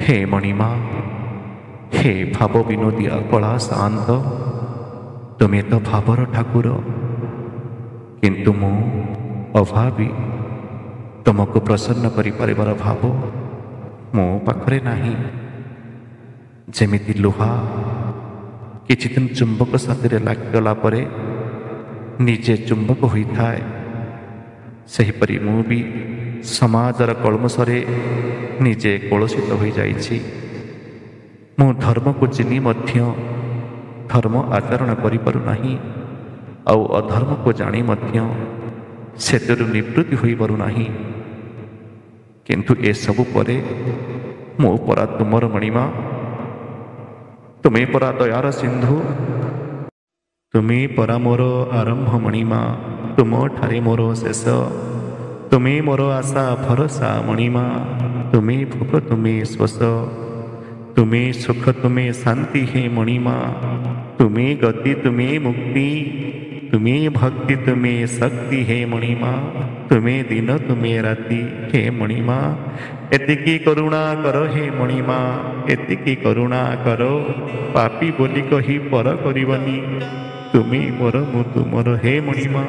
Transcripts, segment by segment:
हे मणिमा, हे भाव विनोदिया कला शांत, तुम्हें तो भावर ठाकुर, किंतु मु अभावी तुमको प्रसन्न करिपारिबार भाव मो पाखरे नाही। जेमिति लुहा किछि दिन चुंबक साथी लागिगला परे निजे चुंबक होता है, सेहिपरि मु भी समाजर कलमशरे निजे कलुषित हो जाइछि। मु धर्म को चिनी मध्य धर्म आचरण करिपारु नाही, आउ अधर्म को जानी मध्य सेतरु निवृत्ति होई पारु नाही। किंतु ए सबु परे मो परा तुमर मणिमा, तुम्हें परा दयार सिंधु, तुम्हें परा मोर आरंभ मणिमा, तुम ठारे मोर शेष, तुम्हें मोर आशा भरसा मणिमा, तुम्हें भोग तुम्हें श्वास, तुम्हें सुख तुम्हें शांति हे मणिमा, तुम्हें गति तुम्हें मुक्ति, तुम्हें भक्ति तुम्हें शक्ति हे मणिमा, तुम्हें दिन तुम्हें राति हे मणिमा। एतिकी करुणा करो हे मणिमा, एतिकी करुणा करो, पापी बोली कही पर करिबनी, तुम्हें मोर मु तुमर हे मणिमा,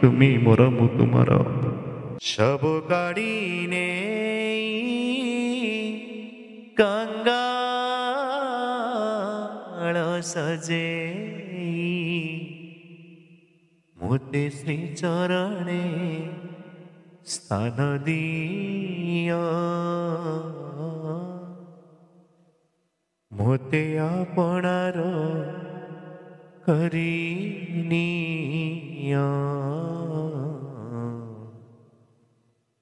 तुम्हें मोर मु तुमर। सब गाड़ी ने कंगाल सजे, मोते श्री चरणे स्थान दिया, मोते आपणार करिनिया,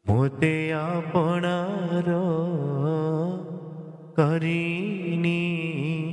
मोते आपणार करिनिया।